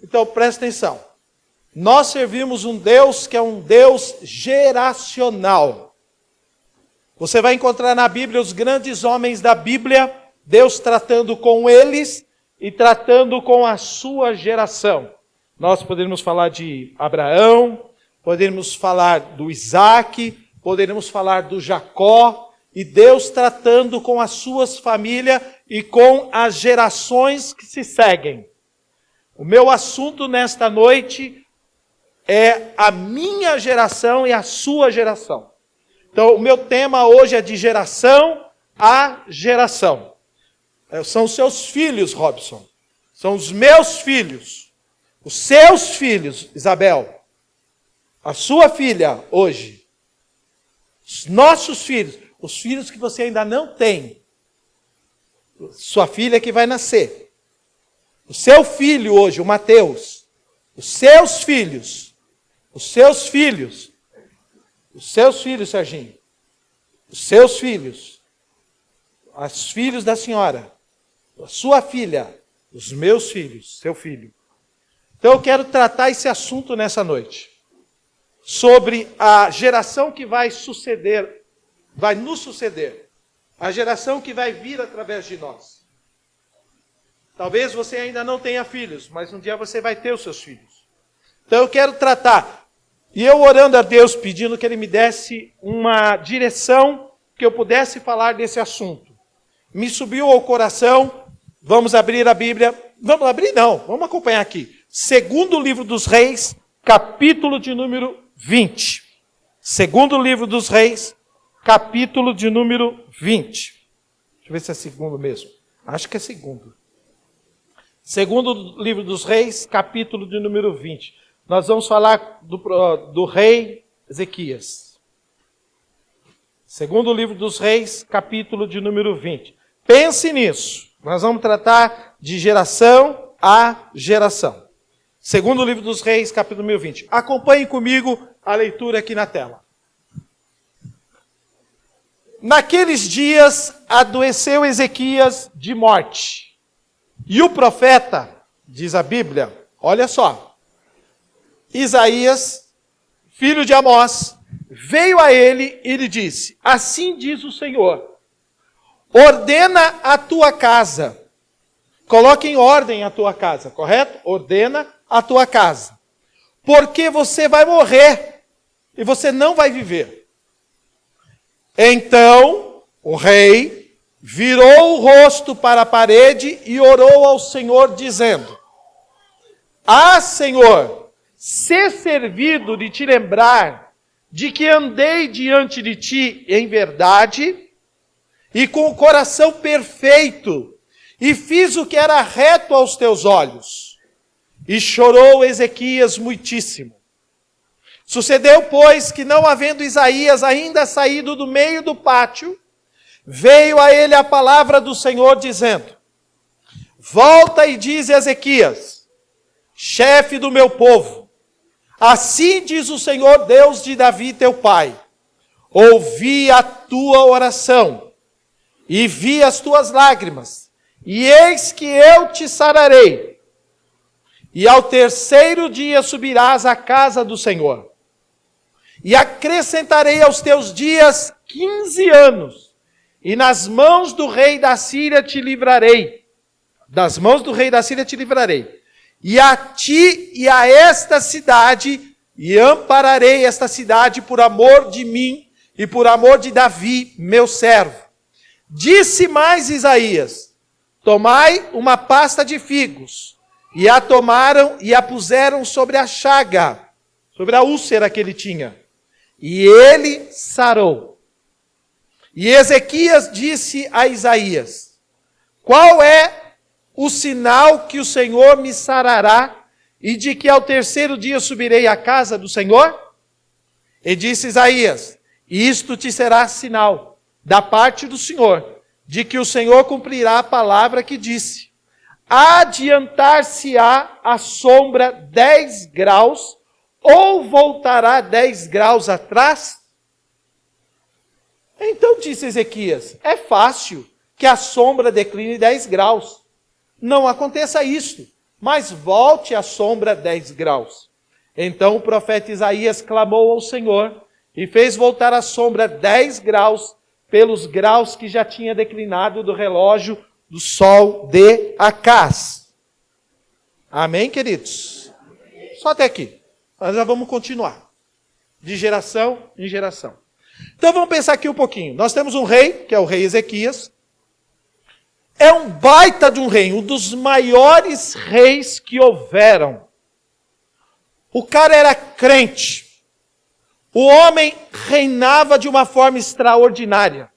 Então presta atenção. Nós servimos um Deus que é um Deus geracional. Você vai encontrar na Bíblia os grandes homens da Bíblia, Deus tratando com eles e tratando com a sua geração. Nós poderíamos falar de Abraão, poderíamos falar do Isaac, poderíamos falar do Jacó, e Deus tratando com as suas famílias e com as gerações que se seguem. O meu assunto nesta noite é a minha geração e a sua geração. Então, o meu tema hoje é de geração a geração. São os seus filhos, Robson. São os meus filhos. Os seus filhos, Isabel. A sua filha, hoje. Os nossos filhos. Os filhos que você ainda não tem. Sua filha que vai nascer. O seu filho hoje, o Mateus. Os seus filhos. Os seus filhos. Os seus filhos, Serginho. Os seus filhos. Os filhos da senhora. A sua filha. Os meus filhos. Seu filho. Então eu quero tratar esse assunto nessa noite. Sobre a geração que vai suceder. Vai nos suceder. A geração que vai vir através de nós. Talvez você ainda não tenha filhos, mas um dia você vai ter os seus filhos. Então eu quero tratar. E eu orando a Deus, pedindo que Ele me desse uma direção que eu pudesse falar desse assunto. Me subiu ao coração, vamos abrir a Bíblia. Vamos abrir não, vamos acompanhar aqui. Segundo livro dos Reis, capítulo de número 20. Segundo livro dos Reis, capítulo de número 20. Deixa eu ver se é segundo mesmo. Acho que é segundo. Segundo livro dos Reis, capítulo de número 20. Nós vamos falar do rei Ezequias. Segundo livro dos Reis, capítulo de número 20. Pense nisso. Nós vamos tratar de geração a geração. Segundo livro dos Reis, capítulo número 20. Acompanhe comigo a leitura aqui na tela. Naqueles dias adoeceu Ezequias de morte. E o profeta, diz a Bíblia, olha só, Isaías, filho de Amós, veio a ele e lhe disse, assim diz o Senhor, ordena a tua casa, coloque em ordem a tua casa, correto? Ordena a tua casa, porque você vai morrer e você não vai viver. Então, o rei virou o rosto para a parede e orou ao Senhor, dizendo, ah, Senhor, ser servido de te lembrar de que andei diante de ti em verdade e com o coração perfeito e fiz o que era reto aos teus olhos. E chorou Ezequias muitíssimo. Sucedeu, pois, que não havendo Isaías ainda saído do meio do pátio, veio a ele a palavra do Senhor dizendo, volta e dize a Ezequias, chefe do meu povo, assim diz o Senhor Deus de Davi teu pai, ouvi a tua oração e vi as tuas lágrimas, e eis que eu te sararei, e ao terceiro dia subirás à casa do Senhor, e acrescentarei aos teus dias 15 anos, e nas mãos do rei da Síria te livrarei. Das mãos do rei da Síria te livrarei. E a ti e a esta cidade, e ampararei esta cidade por amor de mim e por amor de Davi, meu servo. Disse mais Isaías, tomai uma pasta de figos. E a tomaram e a puseram sobre a chaga, sobre a úlcera que ele tinha. E ele sarou. E Ezequias disse a Isaías, qual é o sinal que o Senhor me sarará e de que ao terceiro dia subirei à casa do Senhor? E disse Isaías, isto te será sinal da parte do Senhor, de que o Senhor cumprirá a palavra que disse. Adiantar-se-á a sombra 10 graus ou voltará 10 graus atrás? Então disse Ezequias, é fácil que a sombra decline 10 graus. Não aconteça isto, mas volte a sombra 10 graus. Então o profeta Isaías clamou ao Senhor e fez voltar a sombra 10 graus pelos graus que já tinha declinado do relógio do sol de Acás. Amém, queridos? Só até aqui. Nós já vamos continuar. De geração em geração. Então vamos pensar aqui um pouquinho. Nós temos um rei, que é o rei Ezequias. É um baita de um rei, um dos maiores reis que houveram. O cara era crente. O homem reinava de uma forma extraordinária.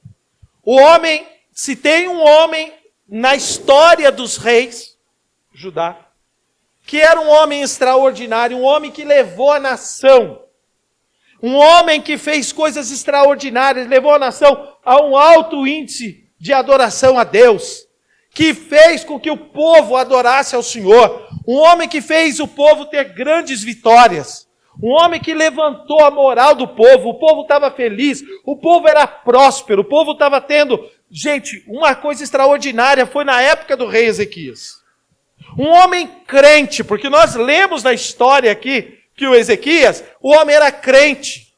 O homem, se tem um homem na história dos reis, Judá, que era um homem extraordinário, um homem que levou a nação, um homem que fez coisas extraordinárias, levou a nação a um alto índice de adoração a Deus, que fez com que o povo adorasse ao Senhor, um homem que fez o povo ter grandes vitórias, um homem que levantou a moral do povo, o povo estava feliz, o povo era próspero, o povo estava tendo... Gente, uma coisa extraordinária foi na época do rei Ezequias. Um homem crente, porque nós lemos na história aqui que o Ezequias, o homem era crente.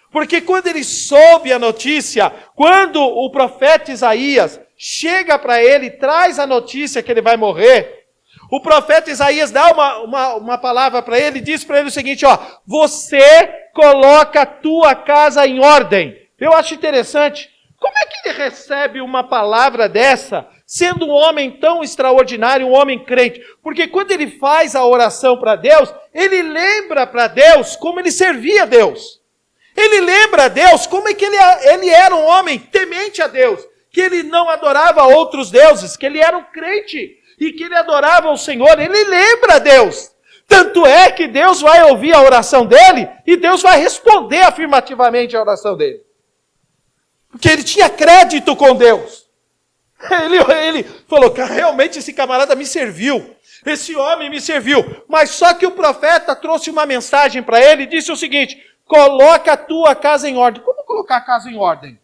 Porque quando ele soube a notícia, quando o profeta Isaías chega para ele, traz a notícia que ele vai morrer, o profeta Isaías dá uma palavra para ele, diz para ele o seguinte, ó, você coloca a tua casa em ordem. Eu acho interessante, como é que ele recebe uma palavra dessa, sendo um homem tão extraordinário, um homem crente? Porque quando ele faz a oração para Deus, ele lembra para Deus como ele servia a Deus. Ele lembra a Deus como é que ele era um homem temente a Deus, que ele não adorava outros deuses, que ele era um crente e que ele adorava o Senhor. Ele lembra a Deus. Tanto é que Deus vai ouvir a oração dele e Deus vai responder afirmativamente a oração dele. Porque ele tinha crédito com Deus. Ele falou, realmente esse camarada me serviu. Esse homem me serviu. Mas só que o profeta trouxe uma mensagem para ele e disse o seguinte, coloca a tua casa em ordem. Como colocar a casa em ordem?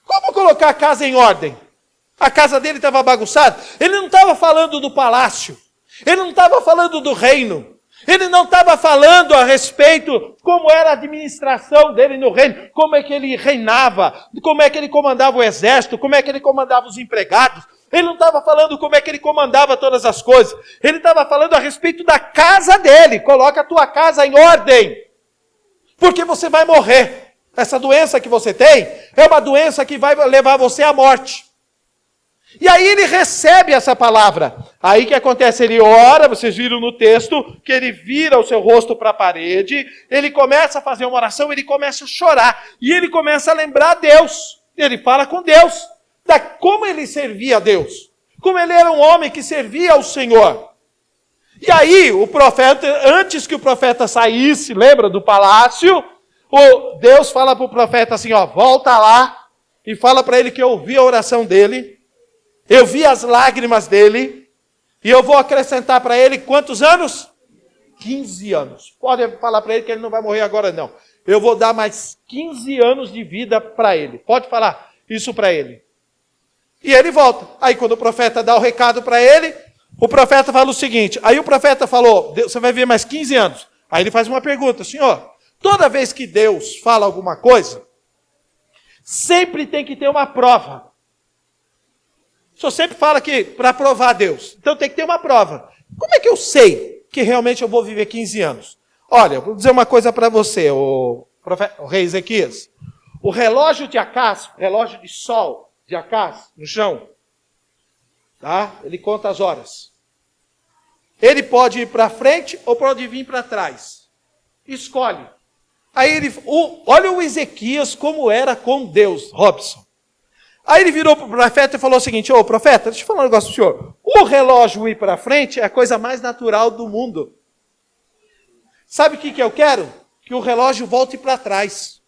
Como colocar a casa em ordem? A casa dele estava bagunçada. Ele não estava falando do palácio. Ele não estava falando do reino. Ele não estava falando a respeito como era a administração dele no reino, como é que ele reinava, como é que ele comandava o exército, como é que ele comandava os empregados. Ele não estava falando como é que ele comandava todas as coisas. Ele estava falando a respeito da casa dele. Coloca a tua casa em ordem, porque você vai morrer. Essa doença que você tem é uma doença que vai levar você à morte. E aí ele recebe essa palavra. Aí o que acontece? Ele ora, vocês viram no texto, que ele vira o seu rosto para a parede, ele começa a fazer uma oração, ele começa a chorar. E ele começa a lembrar a Deus. Ele fala com Deus, da como ele servia a Deus. Como ele era um homem que servia ao Senhor. E aí o profeta, antes que o profeta saísse, lembra do palácio, Deus fala para o profeta assim, ó, volta lá e fala para ele que eu ouvi a oração dele. Eu vi as lágrimas dele, e eu vou acrescentar para ele quantos anos? 15 anos. Pode falar para ele que ele não vai morrer agora, não. Eu vou dar mais 15 anos de vida para ele. Pode falar isso para ele. E ele volta. Aí quando o profeta dá o recado para ele, o profeta fala o seguinte, aí o profeta falou, você vai ver mais 15 anos. Aí ele faz uma pergunta, senhor, toda vez que Deus fala alguma coisa, sempre tem que ter uma prova. O senhor sempre fala que para provar a Deus. Então tem que ter uma prova. Como é que eu sei que realmente eu vou viver 15 anos? Olha, eu vou dizer uma coisa para você, o rei Ezequias. O relógio de Acás, o relógio de sol de Acás, no chão, tá? Ele conta as horas. Ele pode ir para frente ou pode vir para trás. Escolhe. Aí olha o Ezequias como era com Deus, Robson. Aí ele virou para o profeta e falou o seguinte, ô profeta, deixa eu falar um negócio para o senhor. O relógio ir para frente é a coisa mais natural do mundo. Sabe o que eu quero? Que o relógio volte para trás.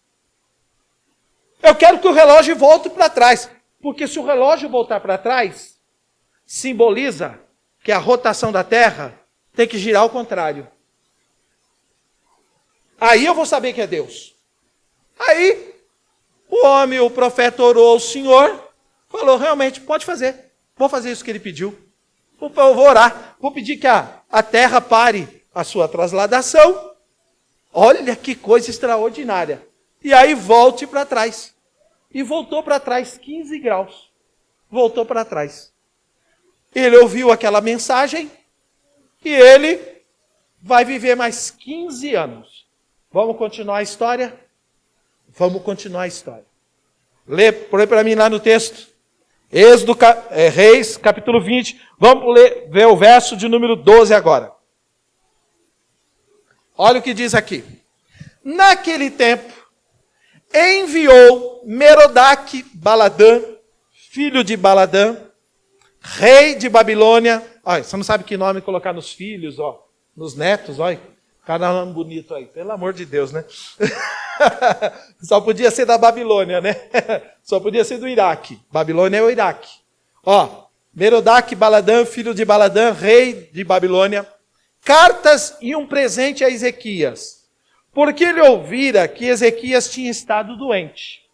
Eu quero que o relógio volte para trás. Porque se o relógio voltar para trás, simboliza que a rotação da Terra tem que girar ao contrário. Aí eu vou saber que é Deus. Aí o homem, o profeta orou ao Senhor, falou, realmente, pode fazer. Vou fazer isso que ele pediu. Eu vou orar, vou pedir que a terra pare a sua trasladação. Olha que coisa extraordinária. E aí volte para trás. E voltou para trás 15 graus. Voltou para trás. Ele ouviu aquela mensagem e ele vai viver mais 15 anos. Vamos continuar a história? Vamos continuar a história. Lê para mim lá no texto. Êxodo, Reis, capítulo 20. Vamos ver o verso de número 12 agora. Olha o que diz aqui. Naquele tempo, enviou Merodach-Baladã, filho de Baladã, rei de Babilônia. Olha, você não sabe que nome colocar nos filhos, ó, nos netos, olha. Cada nome bonito aí, pelo amor de Deus, né? Só podia ser da Babilônia, né? Só podia ser do Iraque. Babilônia é o Iraque. Ó, Merodach-Baladã, filho de Baladã, rei de Babilônia, cartas e um presente a Ezequias, porque ele ouvira que Ezequias tinha estado doente.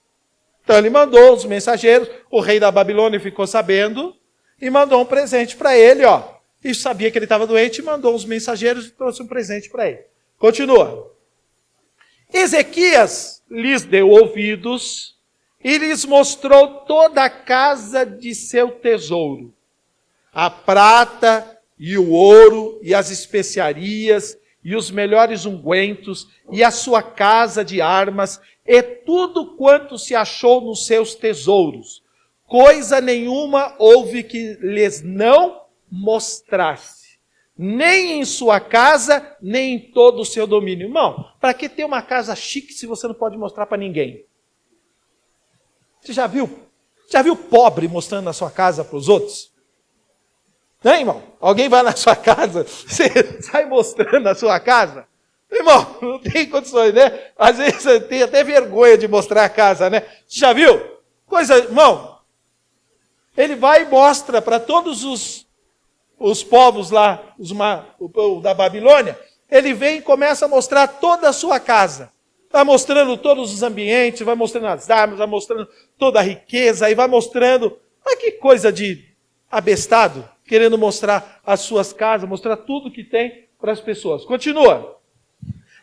Então ele mandou os mensageiros, o rei da Babilônia ficou sabendo, e mandou um presente para ele, ó. E sabia que ele estava doente, mandou os mensageiros e trouxe um presente para ele. Continua. Ezequias lhes deu ouvidos e lhes mostrou toda a casa de seu tesouro, a prata e o ouro e as especiarias e os melhores ungüentos e a sua casa de armas e tudo quanto se achou nos seus tesouros. Coisa nenhuma houve que lhes não mostrasse, nem em sua casa, nem em todo o seu domínio. Irmão, para que ter uma casa chique se você não pode mostrar para ninguém? Você já viu pobre mostrando a sua casa para os outros? Não, irmão? Alguém vai na sua casa, você sai mostrando a sua casa? Irmão, não tem condições, né? Às vezes você tem até vergonha de mostrar a casa, né? Você já viu? Coisa, irmão, ele vai e mostra para todos os povos lá, o povo da Babilônia, ele vem e começa a mostrar toda a sua casa. Vai mostrando todos os ambientes, vai mostrando as armas, vai mostrando toda a riqueza, e vai mostrando, mas que coisa de abestado, querendo mostrar as suas casas, mostrar tudo que tem para as pessoas. Continua.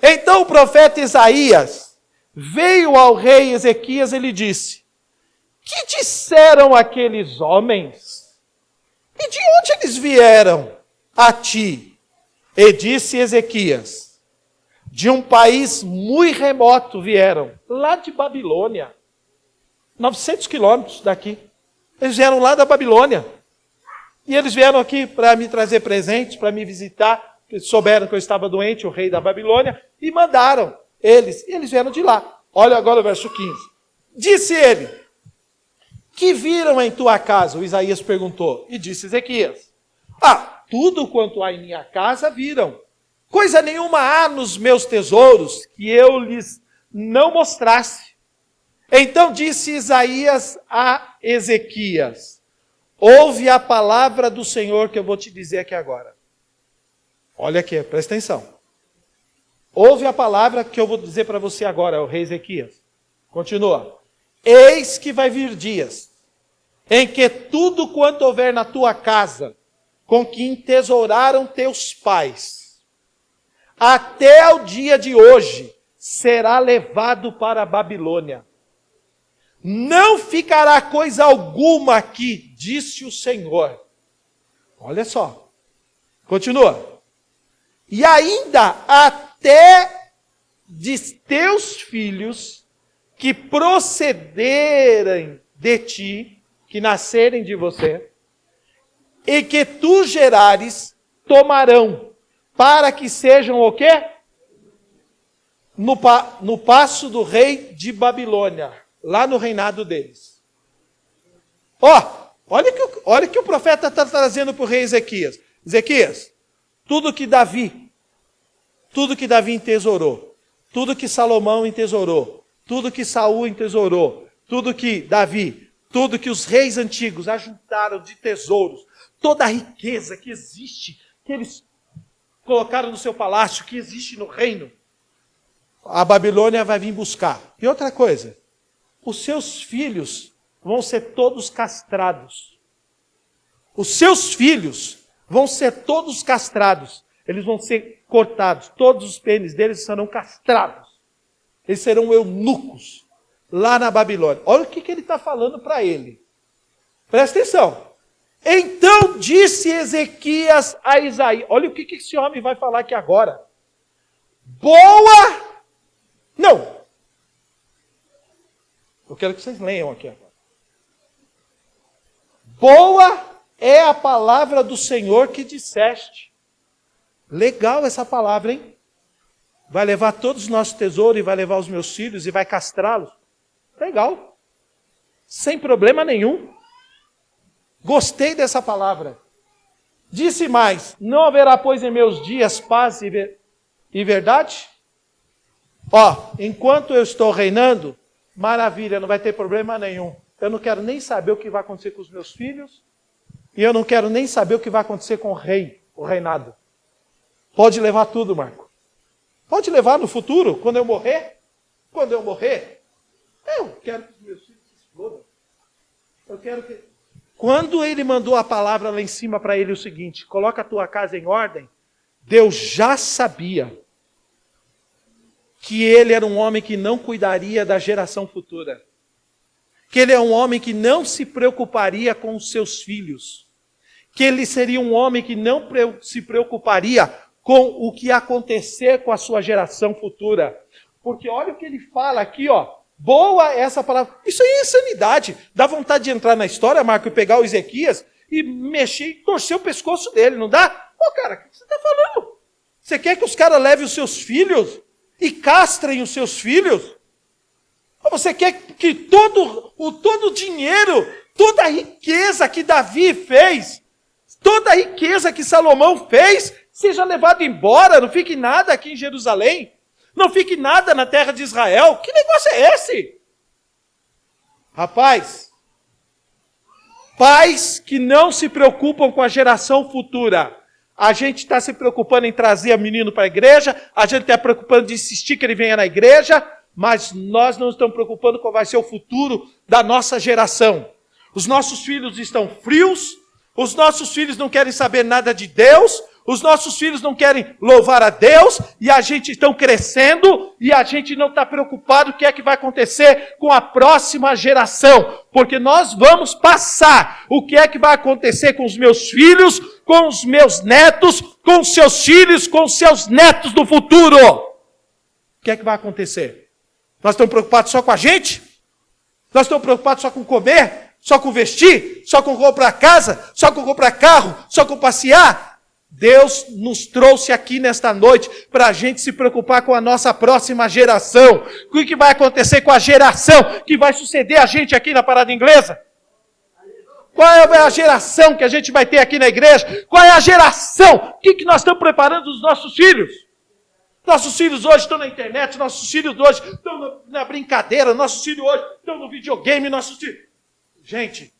Então o profeta Isaías veio ao rei Ezequias e lhe disse: que disseram aqueles homens? E de onde eles vieram a ti? E disse Ezequias: de um país muito remoto vieram, lá de Babilônia, 900 quilômetros daqui. Eles vieram lá da Babilônia. E eles vieram aqui para me trazer presentes, para me visitar. Souberam que eu estava doente, o rei da Babilônia, e mandaram eles. E eles vieram de lá. Olha agora o verso 15. Disse ele: que viram em tua casa? O Isaías perguntou. E disse Ezequias: tudo quanto há em minha casa viram. Coisa nenhuma há nos meus tesouros que eu lhes não mostrasse. Então disse Isaías a Ezequias: ouve a palavra do Senhor que eu vou te dizer aqui agora. Olha aqui, presta atenção. Ouve a palavra que eu vou dizer para você agora, o rei Ezequias. Continua. Eis que vai vir dias em que tudo quanto houver na tua casa, com que entesouraram teus pais, até o dia de hoje, será levado para a Babilônia. Não ficará coisa alguma aqui, disse o Senhor. Olha só. Continua. E ainda até de teus filhos que procederem de ti, que nascerem de você, e que tu gerares, tomarão, para que sejam o quê? No passo do rei de Babilônia, lá no reinado deles. Olha que o profeta está trazendo para o rei Ezequias. Ezequias, tudo que Davi entesourou, tudo que Salomão entesourou, tudo que Saul entesourou, tudo que os reis antigos ajuntaram de tesouros, toda a riqueza que existe, que eles colocaram no seu palácio, que existe no reino, a Babilônia vai vir buscar. E outra coisa, os seus filhos vão ser todos castrados. Os seus filhos vão ser todos castrados. Eles vão ser cortados. Todos os pênis deles serão castrados. Eles serão eunucos lá na Babilônia. Olha o que ele está falando para ele. Presta atenção. Então disse Ezequias a Isaías. Olha o que esse homem vai falar aqui agora. Boa! Não. Eu quero que vocês leiam aqui agora. Boa é a palavra do Senhor que disseste. Legal essa palavra, hein? Vai levar todos os nossos tesouros e vai levar os meus filhos e vai castrá-los. Legal. Sem problema nenhum. Gostei dessa palavra. Disse mais, não haverá, pois, em meus dias paz e verdade? Ó, enquanto eu estou reinando, maravilha, não vai ter problema nenhum. Eu não quero nem saber o que vai acontecer com os meus filhos, e eu não quero nem saber o que vai acontecer com o rei, o reinado. Pode levar tudo, Marco. Pode levar no futuro, quando eu morrer. Quando eu morrer, eu quero que os meus filhos se explodam. Eu quero que... Quando ele mandou a palavra lá em cima para ele o seguinte, coloca a tua casa em ordem, Deus já sabia que ele era um homem que não cuidaria da geração futura. Que ele é um homem que não se preocuparia com os seus filhos. Que ele seria um homem que não se preocuparia com o que ia acontecer com a sua geração futura. Porque olha o que ele fala aqui, ó. Boa essa palavra. Isso aí é insanidade. Dá vontade de entrar na história, Marco, e pegar o Ezequias e mexer e torcer o pescoço dele, não dá? Pô, cara, o que você está falando? Você quer que os caras levem os seus filhos e castrem os seus filhos? Ou você quer que todo o dinheiro, toda a riqueza que Davi fez, toda a riqueza que Salomão fez, seja levado embora, não fique nada aqui em Jerusalém? Não fique nada na terra de Israel. Que negócio é esse? Rapaz, pais que não se preocupam com a geração futura. A gente está se preocupando em trazer o menino para a igreja, a gente está preocupando de insistir que ele venha na igreja, mas nós não estamos preocupando com qual vai ser o futuro da nossa geração. Os nossos filhos estão frios, os nossos filhos não querem saber nada de Deus, os nossos filhos não querem louvar a Deus, e a gente está crescendo, e a gente não está preocupado o que é que vai acontecer com a próxima geração, porque nós vamos passar o que é que vai acontecer com os meus filhos, com os meus netos, com os seus filhos, com os seus netos do futuro. O que é que vai acontecer? Nós estamos preocupados só com a gente? Nós estamos preocupados só com comer? Só com vestir? Só com comprar casa? Só com comprar carro? Só com passear? Deus nos trouxe aqui nesta noite para a gente se preocupar com a nossa próxima geração. O que vai acontecer com a geração que vai suceder a gente aqui na Parada Inglesa? Qual é a geração que a gente vai ter aqui na igreja? Qual é a geração? O que nós estamos preparando dos nossos filhos? Nossos filhos hoje estão na internet, nossos filhos hoje estão na brincadeira, nossos filhos hoje estão no videogame, nossos filhos... Gente,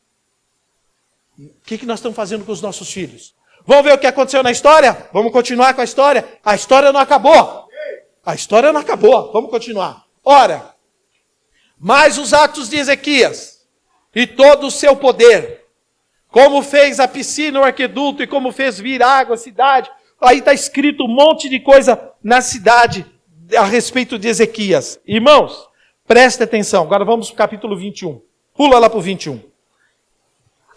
o que nós estamos fazendo com os nossos filhos? Vamos ver o que aconteceu na história? Vamos continuar com a história? A história não acabou. A história não acabou. Vamos continuar. Ora, mais os atos de Ezequias e todo o seu poder, como fez a piscina, o arqueduto e como fez vir água à cidade. Aí está escrito um monte de coisa na cidade a respeito de Ezequias. Irmãos, preste atenção. Agora vamos para o capítulo 21. Pula lá para o 21.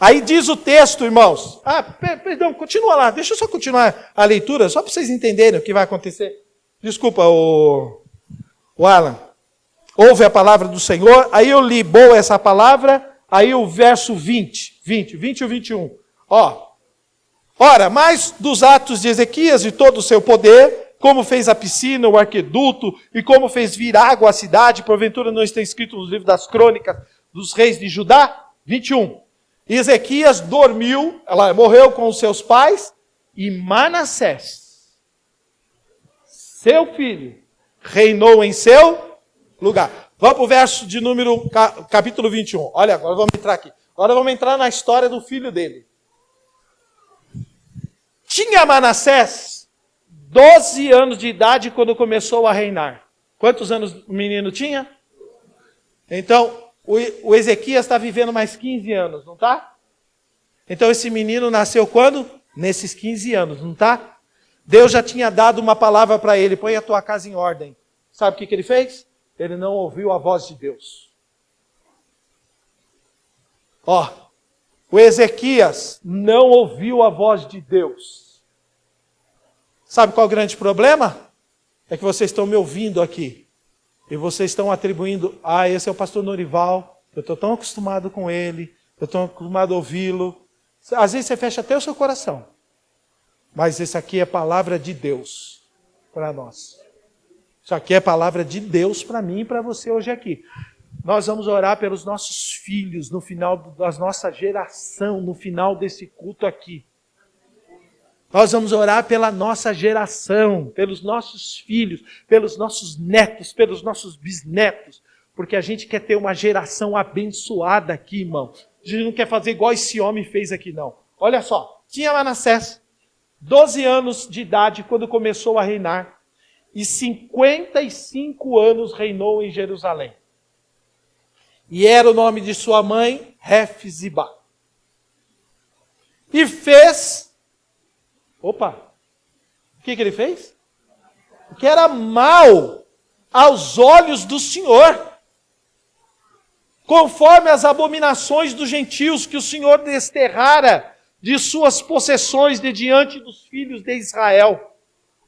Aí diz o texto, irmãos. Perdão, continua lá. Deixa eu só continuar a leitura, só para vocês entenderem o que vai acontecer. Desculpa, o Alan. Ouve a palavra do Senhor. Aí eu li boa essa palavra. Aí o verso 20 e o 21. Ora, mais dos atos de Ezequias e todo o seu poder, como fez a piscina, o arqueduto, e como fez vir água à cidade, porventura não está escrito nos livros das crônicas dos reis de Judá? 21. Ezequias dormiu, ela morreu com os seus pais, e Manassés, seu filho, reinou em seu lugar. Vamos para o verso de número, capítulo 21. Olha, agora vamos entrar aqui. Agora vamos entrar na história do filho dele. Tinha Manassés 12 anos de idade quando começou a reinar. Quantos anos o menino tinha? Então, o Ezequias está vivendo mais 15 anos, não está? Então esse menino nasceu quando? nesses 15 anos, não está? Deus já tinha dado uma palavra para ele, põe a tua casa em ordem. Sabe o que ele fez? Ele não ouviu a voz de Deus. O Ezequias não ouviu a voz de Deus. Sabe qual é o grande problema? É que vocês estão me ouvindo aqui. E vocês estão atribuindo, esse é o pastor Norival, eu estou tão acostumado com ele, eu estou acostumado a ouvi-lo. Às vezes você fecha até o seu coração. Mas isso aqui é palavra de Deus para nós. Isso aqui é palavra de Deus para mim e para você hoje aqui. Nós vamos orar pelos nossos filhos no final da nossa geração, no final desse culto aqui. Nós vamos orar pela nossa geração, pelos nossos filhos, pelos nossos netos, pelos nossos bisnetos, porque a gente quer ter uma geração abençoada aqui, irmão. A gente não quer fazer igual esse homem fez aqui, não. Olha só, tinha Manassés, 12 anos de idade quando começou a reinar, e 55 anos reinou em Jerusalém. E era o nome de sua mãe, Hefzibá. E fez... o que ele fez? O que era mal aos olhos do Senhor. Conforme as abominações dos gentios que o Senhor desterrara de suas possessões de diante dos filhos de Israel.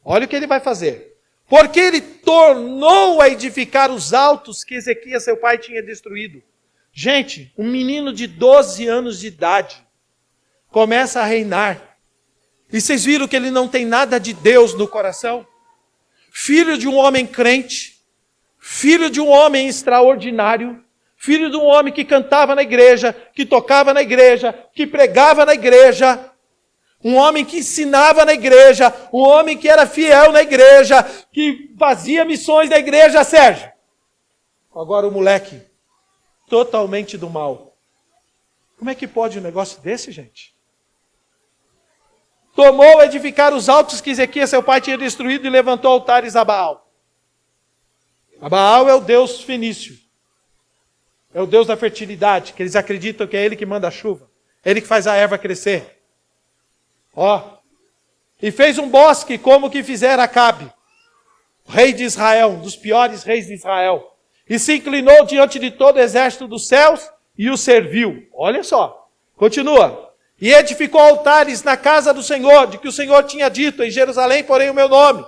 Olha o que ele vai fazer. Porque ele tornou a edificar os altos que Ezequias, seu pai, tinha destruído. Gente, um menino de 12 anos de idade começa a reinar. E vocês viram que ele não tem nada de Deus no coração? Filho de um homem crente, filho de um homem extraordinário, filho de um homem que cantava na igreja, que tocava na igreja, que pregava na igreja, um homem que ensinava na igreja, um homem que era fiel na igreja, que fazia missões na igreja, Sérgio. Agora o moleque, totalmente do mal. Como é que pode um negócio desse, gente? Tomou a edificar os altos que Ezequias, seu pai, tinha destruído e levantou altares a Baal. A Baal é o deus fenício. É o deus da fertilidade, que eles acreditam que é ele que manda a chuva. É ele que faz a erva crescer. E fez um bosque como que fizera Acabe, rei de Israel, um dos piores reis de Israel. E se inclinou diante de todo o exército dos céus e o serviu. Olha só, continua. E edificou altares na casa do Senhor, de que o Senhor tinha dito, em Jerusalém, porém o meu nome.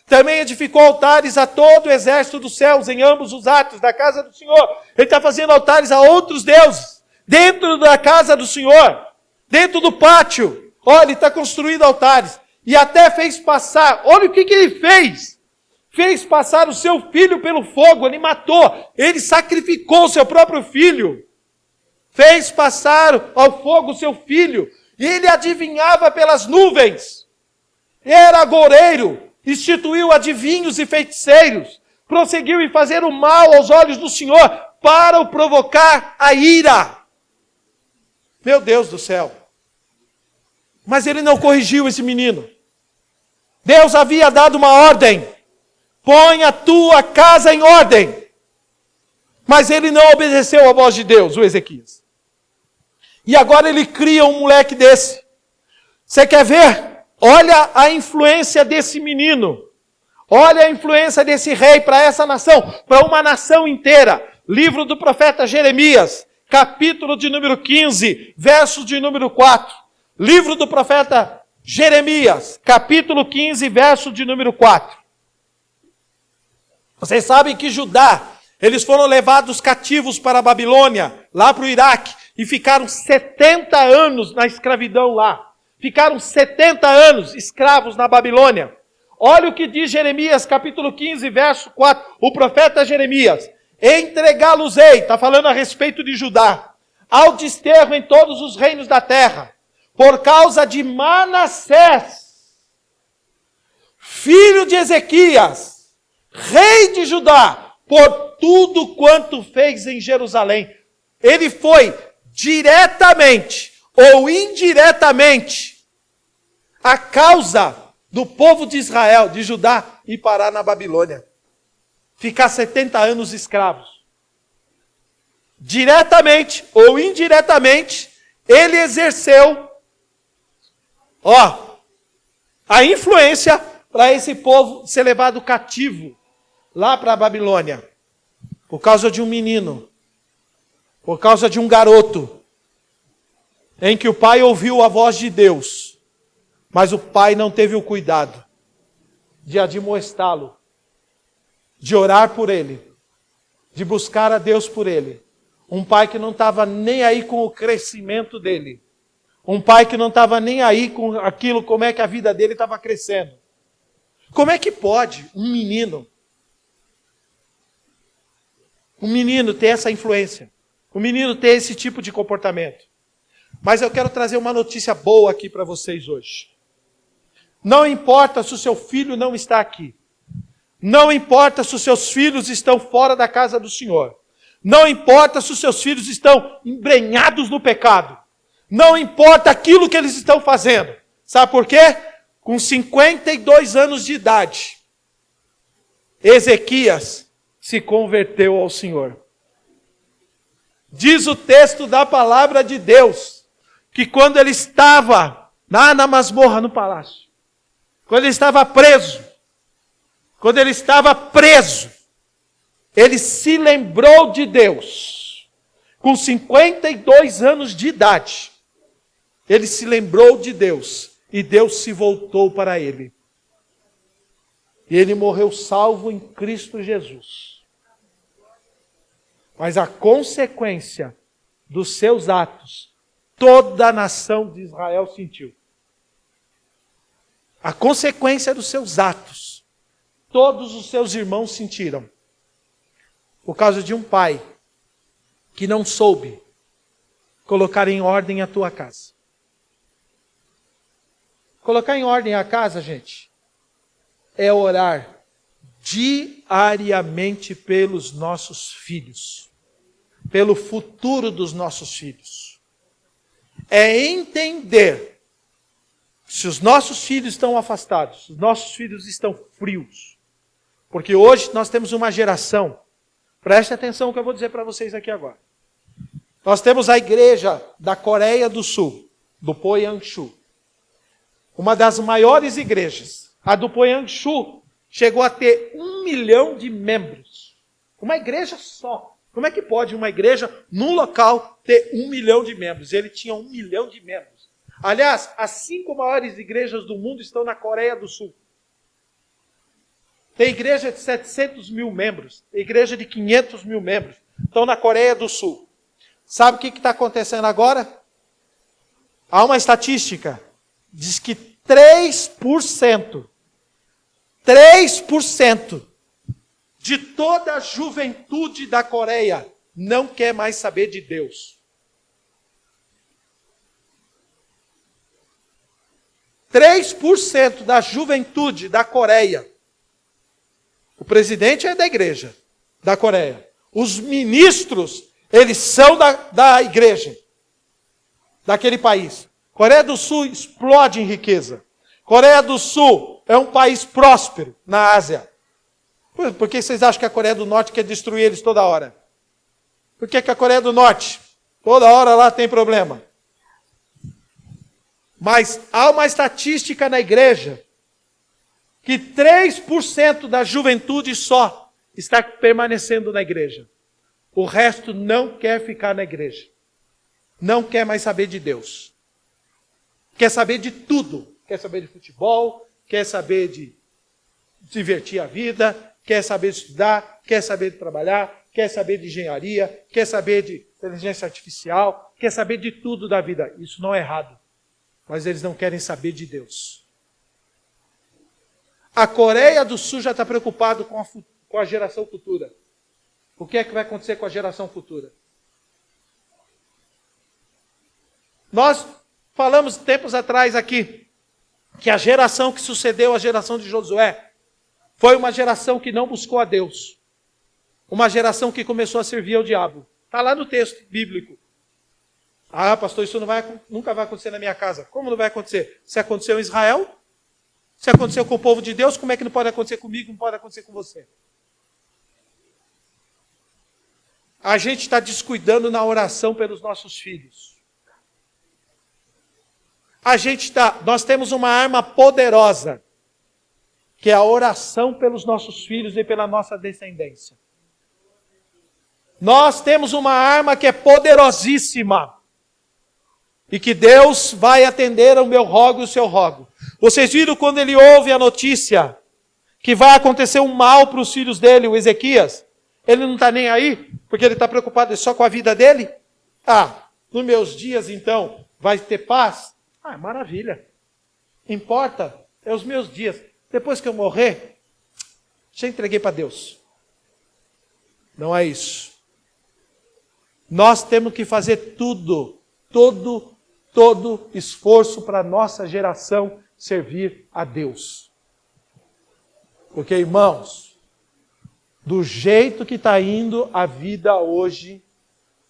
Também edificou altares a todo o exército dos céus, em ambos os atos da casa do Senhor. Ele está fazendo altares a outros deuses, dentro da casa do Senhor, dentro do pátio. Olha, ele está construindo altares. E até fez passar, olha o que ele fez. Fez passar o seu filho pelo fogo, ele matou. Ele sacrificou o seu próprio filho. Fez passar ao fogo o seu filho. E ele adivinhava pelas nuvens. Era agoureiro. Instituiu adivinhos e feiticeiros. Prosseguiu em fazer o mal aos olhos do Senhor para o provocar a ira. Meu Deus do céu. Mas ele não corrigiu esse menino. Deus havia dado uma ordem. Põe a tua casa em ordem. Mas ele não obedeceu à voz de Deus, o Ezequias. E agora ele cria um moleque desse. Você quer ver? Olha a influência desse menino. Olha a influência desse rei para essa nação, para uma nação inteira. Livro do profeta Jeremias, capítulo de número 15, verso de número 4. Livro do profeta Jeremias, capítulo 15, verso de número 4. Vocês sabem que Judá, eles foram levados cativos para a Babilônia, lá para o Iraque, e ficaram 70 anos na escravidão lá. Ficaram 70 anos escravos na Babilônia. Olha o que diz Jeremias, capítulo 15, verso 4. O profeta Jeremias. Entregá-los-ei, está falando a respeito de Judá, ao desterro em todos os reinos da terra, por causa de Manassés, filho de Ezequias, rei de Judá, por tudo quanto fez em Jerusalém. Ele foi diretamente ou indiretamente a causa do povo de Israel, de Judá, ir parar na Babilônia. Ficar 70 anos escravos. Diretamente ou indiretamente, ele exerceu Ó, a influência para esse povo ser levado cativo lá para a Babilônia, por causa de um menino, por causa de um garoto, em que o pai ouviu a voz de Deus, mas o pai não teve o cuidado de admoestá-lo, de orar por ele, de buscar a Deus por ele. Um pai que não estava nem aí com o crescimento dele. Um pai que não estava nem aí com aquilo, como é que a vida dele estava crescendo. Como é que pode um menino ter essa influência? Um menino ter esse tipo de comportamento? Mas eu quero trazer uma notícia boa aqui para vocês hoje. Não importa se o seu filho não está aqui. Não importa se os seus filhos estão fora da casa do Senhor. Não importa se os seus filhos estão embrenhados no pecado. Não importa aquilo que eles estão fazendo. Sabe por quê? Com 52 anos de idade, Ezequias se converteu ao Senhor. Diz o texto da palavra de Deus, que quando ele estava lá na masmorra no palácio, quando ele estava preso, ele se lembrou de Deus. Com 52 anos de idade, ele se lembrou de Deus e Deus se voltou para ele. E ele morreu salvo em Cristo Jesus. Mas a consequência dos seus atos, toda a nação de Israel sentiu. A consequência dos seus atos, todos os seus irmãos sentiram. Por causa de um pai que não soube colocar em ordem a tua casa. Colocar em ordem a casa, gente, é orar diariamente pelos nossos filhos, pelo futuro dos nossos filhos. É entender se os nossos filhos estão afastados, os nossos filhos estão frios. Porque hoje nós temos uma geração, preste atenção no que eu vou dizer para vocês aqui agora. Nós temos a igreja da Coreia do Sul, do Poyangshu. Uma das maiores igrejas. A do Poyangshu chegou a ter 1 milhão de membros. Uma igreja só. Como é que pode uma igreja, num local, ter 1 milhão de membros? Ele tinha 1 milhão de membros. Aliás, as 5 maiores igrejas do mundo estão na Coreia do Sul. Tem igreja de 700 mil membros. Tem igreja de 500 mil membros. Estão na Coreia do Sul. Sabe o que está acontecendo agora? Há uma estatística. Diz que 3% de toda a juventude da Coreia não quer mais saber de Deus. 3% da juventude da Coreia. O presidente é da igreja da Coreia. Os ministros, eles são da igreja daquele país. Coreia do Sul explode em riqueza. Coreia do Sul é um país próspero na Ásia. Por que vocês acham que a Coreia do Norte quer destruir eles toda hora? Por que a Coreia do Norte, toda hora lá tem problema? Mas há uma estatística na igreja que 3% da juventude só está permanecendo na igreja. O resto não quer ficar na igreja. Não quer mais saber de Deus. Quer saber de tudo. Quer saber de futebol, quer saber de divertir a vida, quer saber de estudar, quer saber de trabalhar, quer saber de engenharia, quer saber de inteligência artificial, quer saber de tudo da vida. Isso não é errado. Mas eles não querem saber de Deus. A Coreia do Sul já está preocupado com a geração futura. O que é que vai acontecer com a geração futura? Nós falamos tempos atrás aqui que a geração que sucedeu a geração de Josué foi uma geração que não buscou a Deus. Uma geração que começou a servir ao diabo. Está lá no texto bíblico. Ah, pastor, isso nunca vai acontecer na minha casa. Como não vai acontecer? Se aconteceu em Israel, se aconteceu com o povo de Deus, como é que não pode acontecer comigo, não pode acontecer com você? A gente está descuidando na oração pelos nossos filhos. Nós temos uma arma poderosa, que é a oração pelos nossos filhos e pela nossa descendência. Nós temos uma arma que é poderosíssima, e que Deus vai atender ao meu rogo e o seu rogo. Vocês viram quando ele ouve a notícia que vai acontecer um mal para os filhos dele, o Ezequias? Ele não está nem aí, porque ele está preocupado só com a vida dele? Nos meus dias então, vai ter paz? Maravilha. Importa, é os meus dias. Depois que eu morrer, já entreguei para Deus. Não é isso. Nós temos que fazer todo esforço para a nossa geração servir a Deus. Porque, irmãos, do jeito que está indo a vida hoje,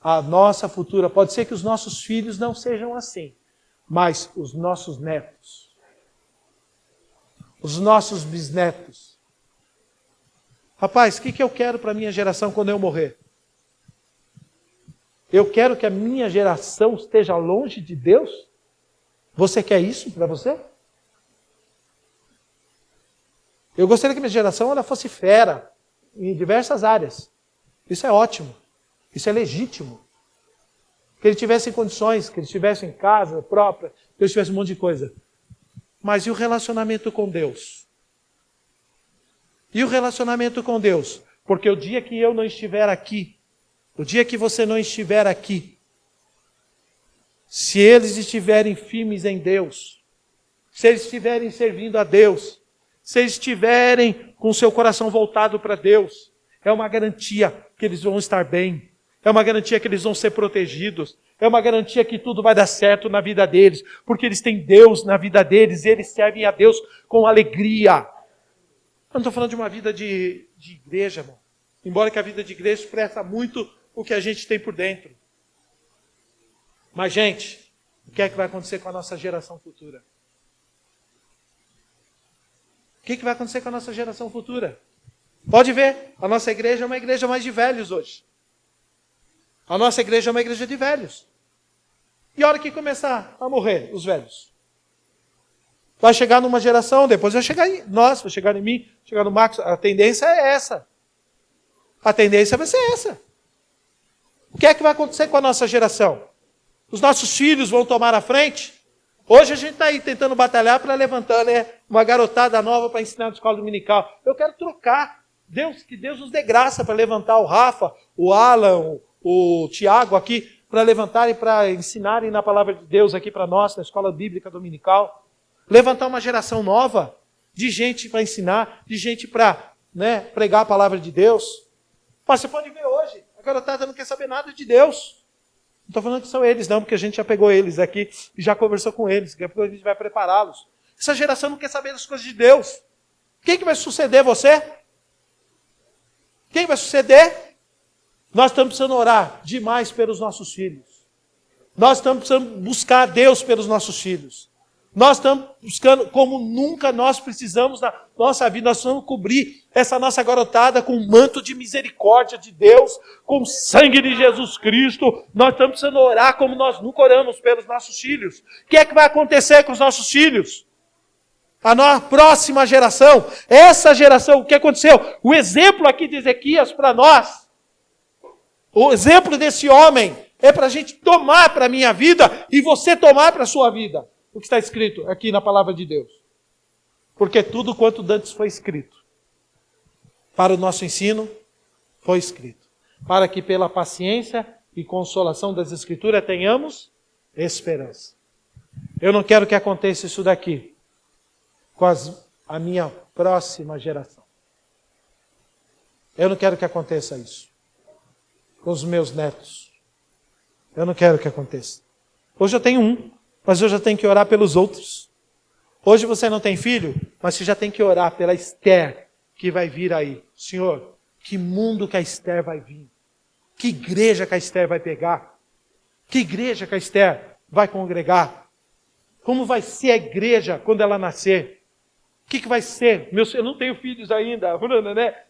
a nossa futura, pode ser que os nossos filhos não sejam assim, mas os nossos netos, os nossos bisnetos. Rapaz, o que eu quero para a minha geração quando eu morrer? Eu quero que a minha geração esteja longe de Deus? Você quer isso para você? Eu gostaria que a minha geração ela fosse fera em diversas áreas. Isso é ótimo. Isso é legítimo. Que ele tivesse condições, que ele estivesse em casa própria, que ele tivesse um monte de coisa. Mas e o relacionamento com Deus? E o relacionamento com Deus? Porque o dia que eu não estiver aqui, o dia que você não estiver aqui, se eles estiverem firmes em Deus, se eles estiverem servindo a Deus, se eles estiverem com o seu coração voltado para Deus, é uma garantia que eles vão estar bem, é uma garantia que eles vão ser protegidos, é uma garantia que tudo vai dar certo na vida deles, porque eles têm Deus na vida deles, e eles servem a Deus com alegria. Eu não estou falando de uma vida de igreja, irmão. Embora que a vida de igreja expressa muito o que a gente tem por dentro. Mas, gente, o que é que vai acontecer com a nossa geração futura? O que vai acontecer com a nossa geração futura? Pode ver, a nossa igreja é uma igreja mais de velhos hoje. A nossa igreja é uma igreja de velhos. E a hora que começar a morrer os velhos? Vai chegar numa geração, depois vai chegar em nós, vai chegar em mim, vai chegar no Marcos. A tendência é essa. A tendência vai ser essa. O que é que vai acontecer com a nossa geração? Os nossos filhos vão tomar a frente? Hoje a gente está aí tentando batalhar para levantar uma garotada nova para ensinar na escola dominical. Eu quero trocar. Que Deus nos dê graça para levantar o Rafa, o Alan, o Tiago aqui, para levantarem, para ensinarem na palavra de Deus aqui para nós, na escola bíblica dominical. Levantar uma geração nova de gente para ensinar, de gente para pregar a palavra de Deus. Mas você pode ver hoje, a garotada não quer saber nada de Deus. Não estou falando que são eles, não, porque a gente já pegou eles aqui e já conversou com eles, depois a gente vai prepará-los. Essa geração não quer saber das coisas de Deus. Quem que vai suceder você? Quem vai suceder? Nós estamos precisando orar demais pelos nossos filhos. Nós estamos precisando buscar Deus pelos nossos filhos. Nós estamos buscando como nunca nós precisamos na nossa vida. Nós precisamos cobrir essa nossa garotada com um manto de misericórdia de Deus, com o sangue de Jesus Cristo. Nós estamos precisando orar como nós nunca oramos pelos nossos filhos. O que é que vai acontecer com os nossos filhos? A nossa próxima geração, essa geração, o que aconteceu? O exemplo aqui de Ezequias para nós, o exemplo desse homem é para a gente tomar para a minha vida e você tomar para a sua vida. O que está escrito aqui na palavra de Deus. Porque tudo quanto dantes foi escrito, para o nosso ensino, foi escrito. Para que pela paciência e consolação das Escrituras tenhamos esperança. Eu não quero que aconteça isso daqui com a minha próxima geração. Eu não quero que aconteça isso com os meus netos. Eu não quero que aconteça. Hoje eu tenho um, mas eu já tenho que orar pelos outros. Hoje você não tem filho, mas você já tem que orar pela Esther que vai vir aí. Senhor, que mundo que a Esther vai vir? Que igreja que a Esther vai pegar? Que igreja que a Esther vai congregar? Como vai ser a igreja quando ela nascer? O que vai ser? Eu não tenho filhos ainda,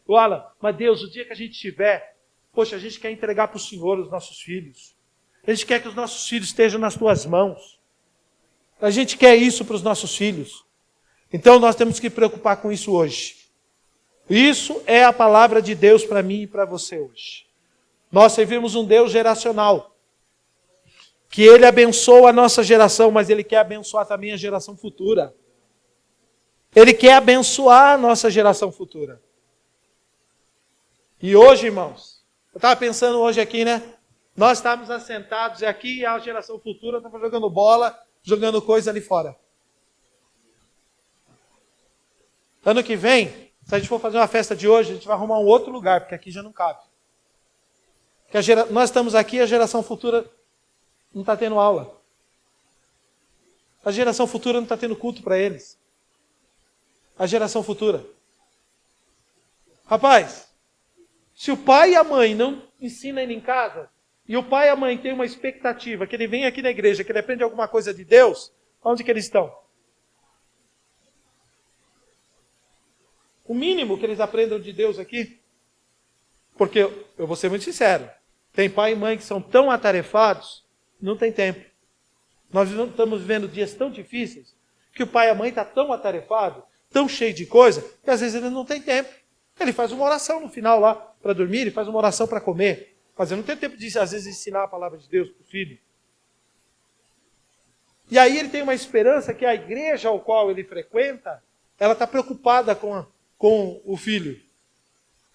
o Alan, mas Deus, o dia que a gente tiver, poxa, a gente quer entregar para o Senhor os nossos filhos. A gente quer que os nossos filhos estejam nas tuas mãos. A gente quer isso para os nossos filhos. Então nós temos que preocupar com isso hoje. Isso é a palavra de Deus para mim e para você hoje. Nós servimos um Deus geracional. Que Ele abençoa a nossa geração, mas Ele quer abençoar também a geração futura. Ele quer abençoar a nossa geração futura. E hoje, irmãos, eu estava pensando hoje aqui, né? Nós estávamos assentados e aqui a geração futura estava jogando bola, jogando coisa ali fora. Ano que vem, se a gente for fazer uma festa de hoje, a gente vai arrumar um outro lugar, porque aqui já não cabe. Porque nós estamos aqui e a geração futura não está tendo aula. A geração futura não está tendo culto para eles. A geração futura. Rapaz, se o pai e a mãe não ensinam ele em casa, e o pai e a mãe têm uma expectativa que ele vem aqui na igreja, que ele aprende alguma coisa de Deus, onde que eles estão? O mínimo que eles aprendam de Deus aqui, porque eu vou ser muito sincero, tem pai e mãe que são tão atarefados, não tem tempo. Nós estamos vivendo dias tão difíceis, que o pai e a mãe estão tão atarefados, tão cheio de coisa, que às vezes ele não tem tempo. Ele faz uma oração no final lá, para dormir, ele faz uma oração para comer. Mas ele não tem tempo de, às vezes, ensinar a palavra de Deus para o filho. E aí ele tem uma esperança que a igreja ao qual ele frequenta, ela está preocupada com o filho.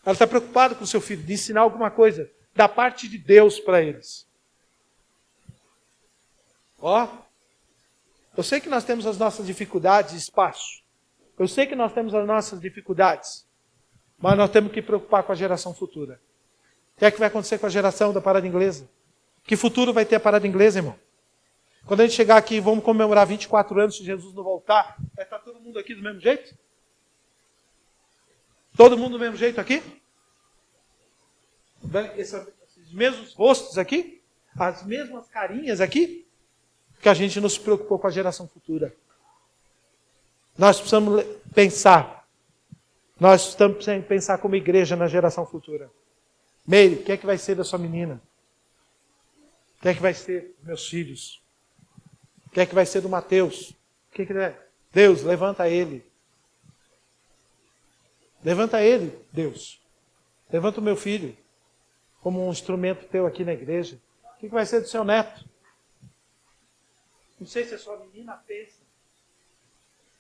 Ela está preocupada com o seu filho, de ensinar alguma coisa da parte de Deus para eles. Ó, eu sei que nós temos as nossas dificuldades de espaço. Eu sei que nós temos as nossas dificuldades. Mas nós temos que preocupar com a geração futura. O que é que vai acontecer com a geração da parada inglesa? Que futuro vai ter a parada inglesa, irmão? Quando a gente chegar aqui, vamos comemorar 24 anos, se Jesus não voltar, vai estar todo mundo aqui do mesmo jeito? Todo mundo do mesmo jeito aqui? Esses mesmos rostos aqui? As mesmas carinhas aqui? Porque a gente não se preocupou com a geração futura. Nós precisamos pensar. Nós precisamos pensar como igreja na geração futura. Meire, o que é que vai ser da sua menina? O que é que vai ser dos meus filhos? O que é que vai ser do Mateus? O que é? Deus, levanta ele. Levanta ele, Deus. Levanta o meu filho como um instrumento teu aqui na igreja. O que vai ser do seu neto? Não sei se a sua menina pensa.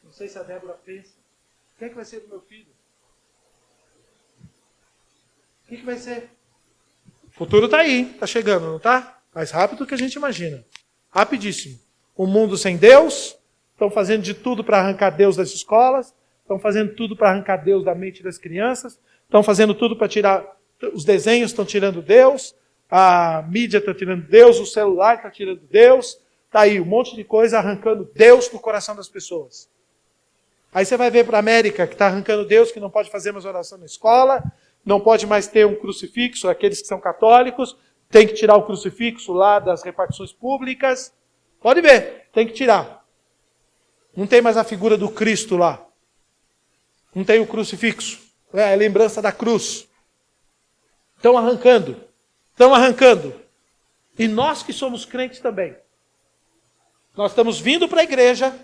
Não sei se a Débora pensa. O que é que vai ser do meu filho? O que vai ser? O futuro está aí, está chegando, não está? Mais rápido do que a gente imagina. Rapidíssimo. Um mundo sem Deus, estão fazendo de tudo para arrancar Deus das escolas, estão fazendo tudo para arrancar Deus da mente das crianças, estão fazendo tudo para tirar, os desenhos estão tirando Deus, a mídia está tirando Deus, o celular está tirando Deus, está aí um monte de coisa arrancando Deus do coração das pessoas. Aí você vai ver para a América, que está arrancando Deus, que não pode fazer mais oração na escola, não pode mais ter um crucifixo, aqueles que são católicos, tem que tirar o crucifixo lá das repartições públicas. Pode ver, tem que tirar. Não tem mais a figura do Cristo lá. Não tem o crucifixo. É a lembrança da cruz. Estão arrancando. Estão arrancando. E nós que somos crentes também. Nós estamos vindo para a igreja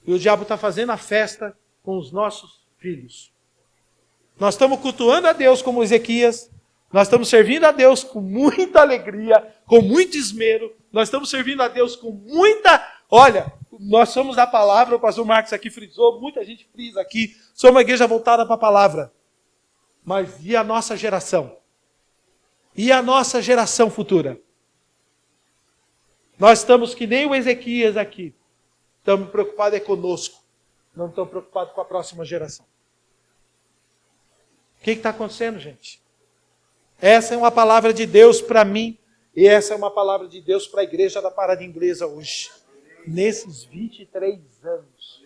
e o diabo está fazendo a festa com os nossos filhos. Nós estamos cultuando a Deus como Ezequias. Nós estamos servindo a Deus com muita alegria, com muito esmero. Nós estamos servindo a Deus com muita... Olha, nós somos da palavra, o pastor Marcos aqui frisou, muita gente frisa aqui. Somos uma igreja voltada para a palavra. Mas e a nossa geração? E a nossa geração futura? Nós estamos que nem o Ezequias aqui. Estamos preocupados conosco. Não estamos preocupados com a próxima geração. O que está acontecendo, gente? Essa é uma palavra de Deus para mim. E essa é uma palavra de Deus para a igreja da Parada Inglesa hoje. Nesses 23 anos.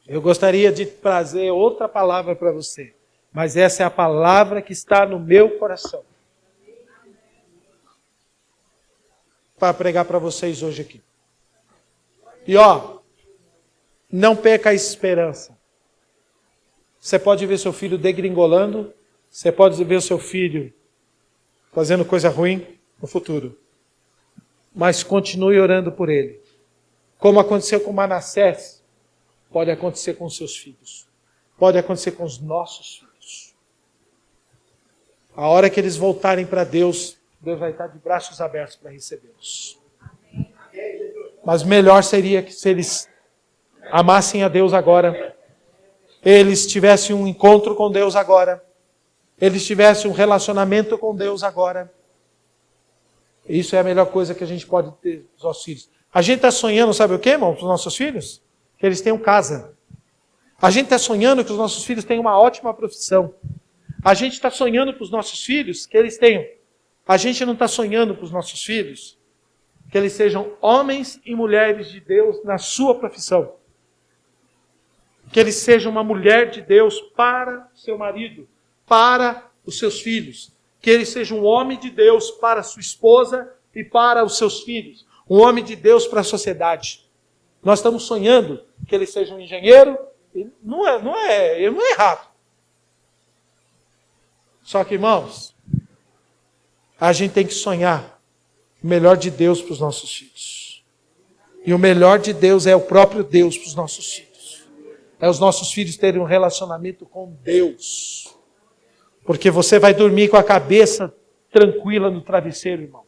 Eu gostaria de trazer outra palavra para você. Mas essa é a palavra que está no meu coração. Para pregar para vocês hoje aqui. E ó, não perca a esperança. Você pode ver seu filho degringolando, você pode ver o seu filho fazendo coisa ruim no futuro. Mas continue orando por ele. Como aconteceu com Manassés, pode acontecer com os seus filhos. Pode acontecer com os nossos filhos. A hora que eles voltarem para Deus, Deus vai estar de braços abertos para recebê-los. Mas melhor seria que se eles amassem a Deus agora, eles tivessem um encontro com Deus agora, eles tivessem um relacionamento com Deus agora. Isso é a melhor coisa que a gente pode ter com os nossos filhos. A gente está sonhando, sabe o que, irmão, para os nossos filhos? Que eles tenham casa. A gente está sonhando que os nossos filhos tenham uma ótima profissão. A gente está sonhando para os nossos filhos que eles tenham. A gente não está sonhando para os nossos filhos que eles sejam homens e mulheres de Deus na sua profissão. Que eles sejam uma mulher de Deus para o seu marido, para os seus filhos. Que ele seja um homem de Deus para a sua esposa e para os seus filhos. Um homem de Deus para a sociedade. Nós estamos sonhando que ele seja um engenheiro. E não é errado. Só que, irmãos, a gente tem que sonhar o melhor de Deus para os nossos filhos. E o melhor de Deus é o próprio Deus para os nossos filhos. É os nossos filhos terem um relacionamento com Deus. Porque você vai dormir com a cabeça tranquila no travesseiro, irmão.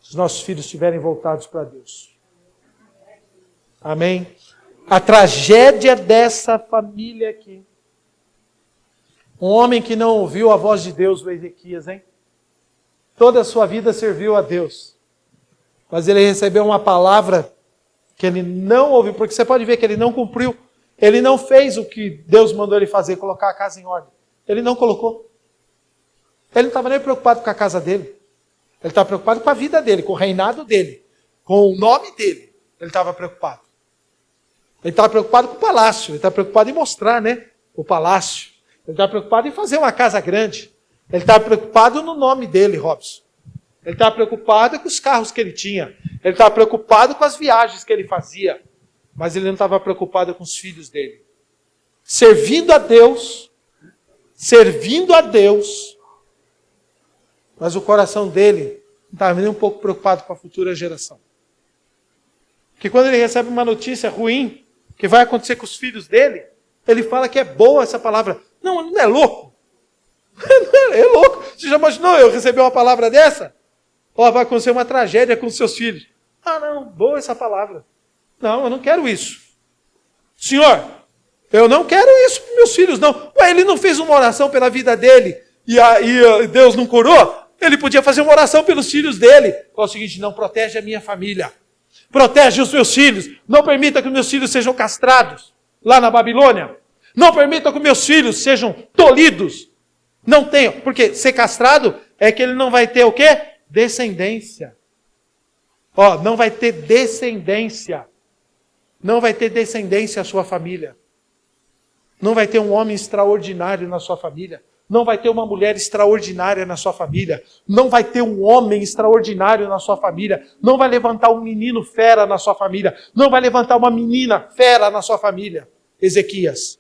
Se os nossos filhos estiverem voltados para Deus. Amém? A tragédia dessa família aqui. Um homem que não ouviu a voz de Deus, o Ezequias, hein? Toda a sua vida serviu a Deus. Mas ele recebeu uma palavra que ele não ouviu, porque você pode ver que ele não cumpriu. Ele não fez o que Deus mandou ele fazer, colocar a casa em ordem. Ele não colocou. Ele não estava nem preocupado com a casa dele. Ele estava preocupado com a vida dele, com o reinado dele, com o nome dele. Ele estava preocupado. Ele estava preocupado com o palácio. Ele estava preocupado em mostrar, o palácio. Ele estava preocupado em fazer uma casa grande. Ele estava preocupado no nome dele, Robson. Ele estava preocupado com os carros que ele tinha. Ele estava preocupado com as viagens que ele fazia. Mas ele não estava preocupado com os filhos dele. Servindo a Deus, mas o coração dele não estava nem um pouco preocupado com a futura geração. Porque quando ele recebe uma notícia ruim, que vai acontecer com os filhos dele, ele fala que é boa essa palavra. Não, ele não é louco. É louco. Você já imaginou eu receber uma palavra dessa? Vai acontecer uma tragédia com os seus filhos. Não, boa essa palavra. Não, eu não quero isso. Senhor, eu não quero isso para meus filhos, não. Ele não fez uma oração pela vida dele e Deus não curou? Ele podia fazer uma oração pelos filhos dele. Fala o seguinte, não protege a minha família. Protege os meus filhos. Não permita que meus filhos sejam castrados lá na Babilônia. Não permita que meus filhos sejam tolhidos. Não tenham. Porque ser castrado é que ele não vai ter o quê? Descendência. Não vai ter descendência. Não vai ter descendência a sua família. Não vai ter um homem extraordinário na sua família. Não vai ter uma mulher extraordinária na sua família. Não vai ter um homem extraordinário na sua família. Não vai levantar um menino fera na sua família. Não vai levantar uma menina fera na sua família. Ezequias.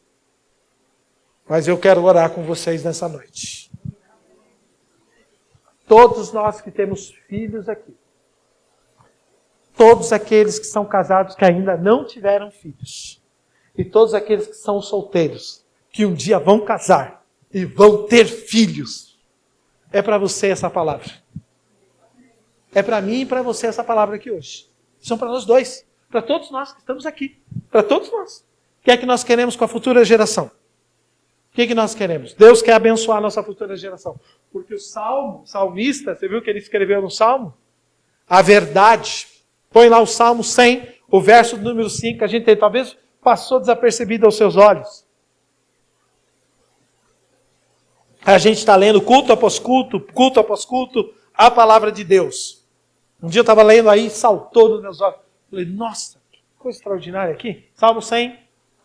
Mas eu quero orar com vocês nessa noite. Todos nós que temos filhos aqui. Todos aqueles que são casados que ainda não tiveram filhos. E todos aqueles que são solteiros. Que um dia vão casar. E vão ter filhos. É para você essa palavra. É para mim e para você essa palavra aqui hoje. São para nós dois. Para todos nós que estamos aqui. Para todos nós. O que é que nós queremos com a futura geração? O que é que nós queremos? Deus quer abençoar a nossa futura geração. Porque o salmista, você viu o que ele escreveu no Salmo? A verdade. Põe lá o Salmo 100, o verso número 5, que a gente talvez passou desapercebido aos seus olhos. A gente está lendo culto após culto, a palavra de Deus. Um dia eu estava lendo aí, saltou nos meus olhos. Falei, nossa, que coisa extraordinária aqui. Salmo 100,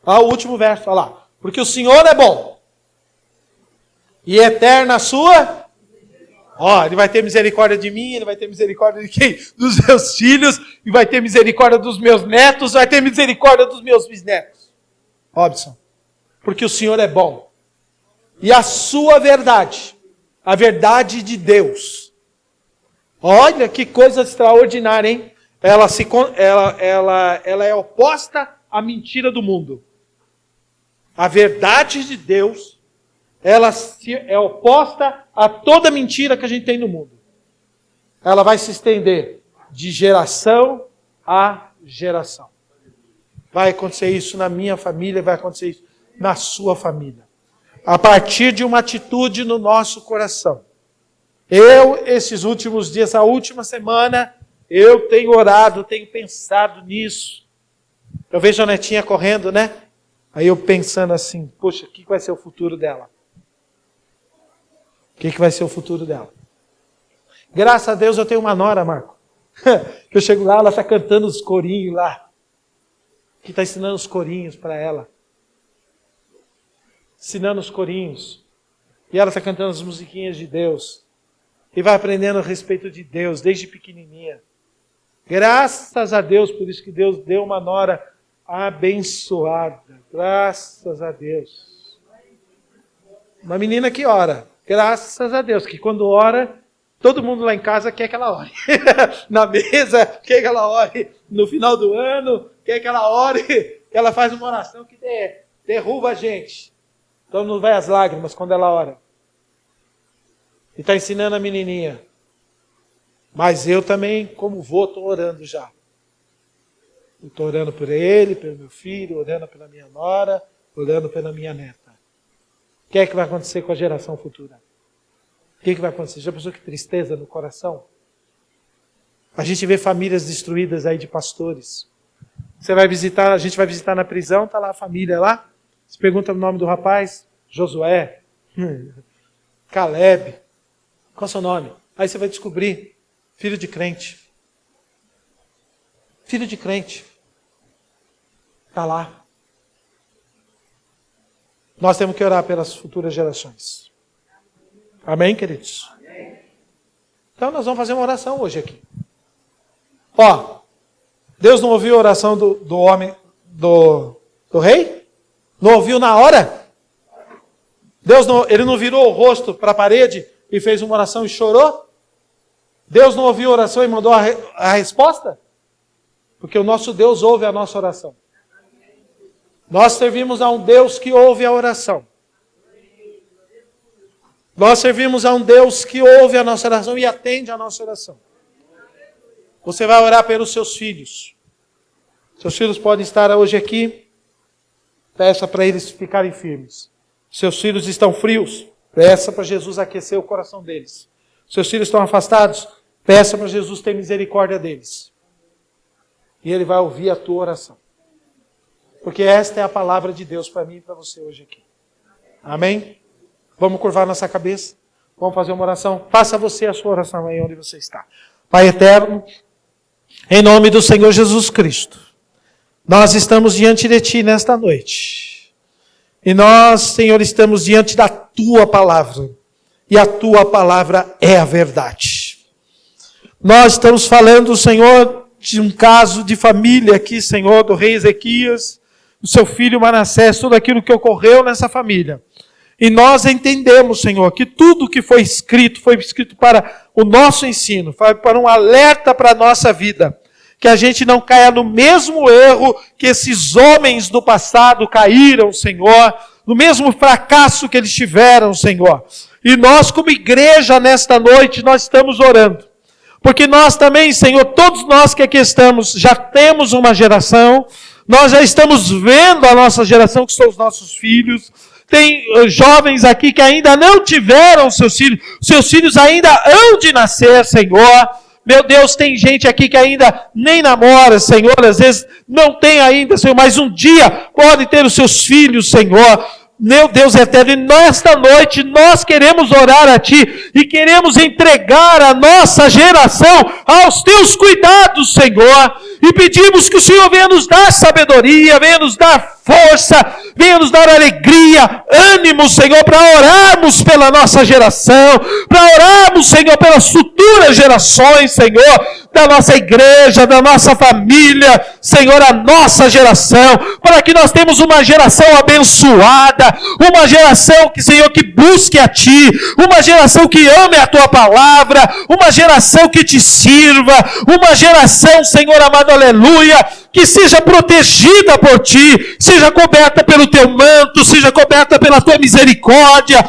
o último verso, olha lá. Porque o Senhor é bom. E eterna a sua. Ele vai ter misericórdia de mim, Ele vai ter misericórdia de quem? Dos meus filhos, e vai ter misericórdia dos meus netos, vai ter misericórdia dos meus bisnetos. Robson, porque o Senhor é bom. E a sua verdade, a verdade de Deus. Olha que coisa extraordinária, hein? ela é oposta à mentira do mundo. A verdade de Deus, ela é oposta a toda mentira que a gente tem no mundo. Ela vai se estender de geração a geração. Vai acontecer isso na minha família, vai acontecer isso na sua família. A partir de uma atitude no nosso coração. Esses últimos dias, a última semana, eu tenho orado, tenho pensado nisso. Eu vejo a netinha correndo, né? Aí eu pensando assim, poxa, o que vai ser o futuro dela? O que vai ser o futuro dela? Graças a Deus eu tenho uma nora, Marco. Eu chego lá, ela está cantando os corinhos lá. Que está ensinando os corinhos para ela. Ensinando os corinhos. E ela está cantando as musiquinhas de Deus. E vai aprendendo a respeito de Deus, desde pequenininha. Graças a Deus, por isso que Deus deu uma nora abençoada. Graças a Deus. Uma menina que ora. Graças a Deus, que quando ora, todo mundo lá em casa quer que ela ore. Na mesa, quer que ela ore. No final do ano, quer que ela ore. Que ela faz uma oração que derruba a gente. Então não vai às lágrimas quando ela ora. E está ensinando a menininha. Mas eu também, como vou, estou orando já. Estou orando por ele, pelo meu filho, orando pela minha nora, orando pela minha neta. O que é que vai acontecer com a geração futura? O que vai acontecer? Já pensou que tristeza no coração? A gente vê famílias destruídas aí de pastores. Você vai visitar, a gente vai visitar na prisão, está lá a família lá. Você pergunta o nome do rapaz, Josué, Caleb. Qual é o seu nome? Aí você vai descobrir, filho de crente. Filho de crente. Está lá. Nós temos que orar pelas futuras gerações. Amém, queridos? Então nós vamos fazer uma oração hoje aqui. Ó, Deus não ouviu a oração do homem, do rei? Não ouviu na hora? Ele não virou o rosto para a parede e fez uma oração e chorou? Deus não ouviu a oração e mandou a resposta? Porque o nosso Deus ouve a nossa oração. Nós servimos a um Deus que ouve a oração. Nós servimos a um Deus que ouve a nossa oração e atende a nossa oração. Você vai orar pelos seus filhos. Seus filhos podem estar hoje aqui. Peça para eles ficarem firmes. Seus filhos estão frios. Peça para Jesus aquecer o coração deles. Seus filhos estão afastados. Peça para Jesus ter misericórdia deles. E Ele vai ouvir a tua oração. Porque esta é a palavra de Deus para mim e para você hoje aqui. Amém? Vamos curvar nossa cabeça. Vamos fazer uma oração. Faça você a sua oração aí onde você está. Pai eterno, em nome do Senhor Jesus Cristo, nós estamos diante de Ti nesta noite. E nós, Senhor, estamos diante da Tua palavra. E a Tua palavra é a verdade. Nós estamos falando, Senhor, de um caso de família aqui, Senhor, do rei Ezequias, do seu filho Manassés, tudo aquilo que ocorreu nessa família. E nós entendemos, Senhor, que tudo que foi escrito para o nosso ensino, foi para um alerta para a nossa vida. Que a gente não caia no mesmo erro que esses homens do passado caíram, Senhor, no mesmo fracasso que eles tiveram, Senhor. E nós, como igreja, nesta noite, nós estamos orando. Porque nós também, Senhor, todos nós que aqui estamos, já temos uma geração, nós já estamos vendo a nossa geração, que são os nossos filhos. Tem jovens aqui que ainda não tiveram seus filhos ainda hão de nascer, Senhor. Meu Deus, tem gente aqui que ainda nem namora, Senhor, às vezes não tem ainda, Senhor, mas um dia pode ter os seus filhos, Senhor. Meu Deus eterno, e nesta noite nós queremos orar a Ti e queremos entregar a nossa geração aos Teus cuidados, Senhor. E pedimos que o Senhor venha nos dar sabedoria, venha nos dar força, venha nos dar alegria, ânimo, Senhor, para orarmos pela nossa geração, para orarmos, Senhor, pelas futuras gerações, Senhor. da nossa igreja, da nossa família, Senhor, a nossa geração, para que nós temos uma geração abençoada, uma geração que, Senhor, que busque a Ti, uma geração que ame a Tua palavra, uma geração que Te sirva, uma geração, Senhor amado, aleluia, que seja protegida por Ti, seja coberta pelo Teu manto, seja coberta pela Tua misericórdia,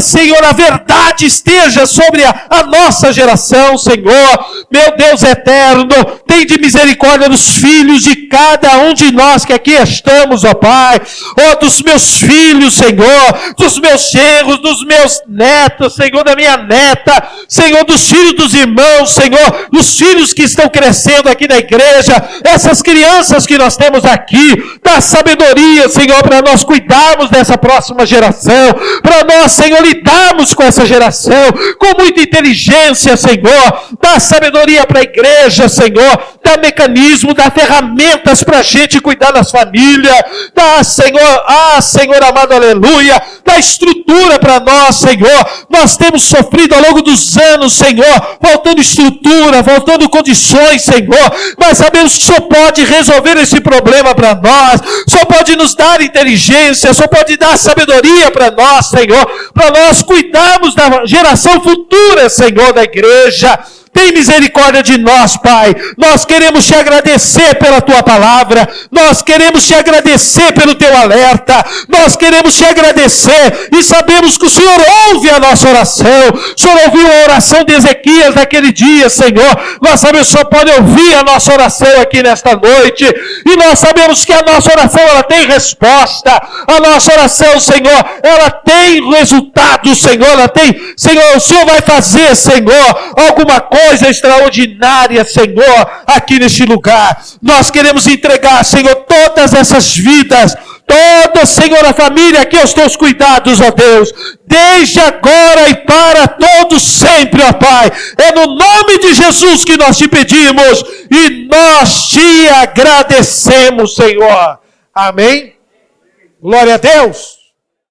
Senhor, a verdade esteja sobre a nossa geração, Senhor, meu Deus eterno, tem de misericórdia dos filhos de cada um de nós que aqui estamos, ó Pai, ó dos meus filhos, Senhor, dos meus genros, dos meus netos, Senhor, da minha neta, Senhor, dos filhos dos irmãos, Senhor, dos filhos que estão crescendo aqui na igreja, essas crianças que nós temos aqui, dá sabedoria, Senhor, para nós cuidarmos dessa próxima geração, para nós, Senhor, lidarmos com essa geração, com muita inteligência, Senhor, dá sabedoria para a igreja, Senhor, dá mecanismo, dá ferramentas para a gente cuidar das famílias, dá, Senhor, Senhor amado, aleluia, dá estrutura para nós, Senhor, nós temos sofrido ao longo dos anos, Senhor, faltando estrutura, faltando condições, Senhor, mas sabemos que o Senhor pode resolver esse problema para nós, o Senhor pode nos dar inteligência, o Senhor pode dar sabedoria para nós, Senhor, para nós cuidarmos da geração futura, Senhor, da igreja. Tem misericórdia de nós, Pai. Nós queremos Te agradecer pela Tua palavra. Nós queremos Te agradecer pelo Teu alerta. Nós queremos Te agradecer e sabemos que o Senhor ouve a nossa oração. O Senhor ouviu a oração de Ezequias naquele dia, Senhor. Nós sabemos que o Senhor pode ouvir a nossa oração aqui nesta noite. E nós sabemos que a nossa oração, ela tem resposta. A nossa oração, Senhor, ela tem resultado, Senhor. Ela tem, Senhor, o Senhor vai fazer, Senhor, alguma coisa extraordinária, Senhor, aqui neste lugar. Nós queremos entregar, Senhor, todas essas vidas, toda, Senhor, a família aqui aos Teus cuidados, ó Deus, desde agora e para todos sempre, ó Pai. É no nome de Jesus que nós Te pedimos e nós Te agradecemos, Senhor. Amém? Glória a Deus.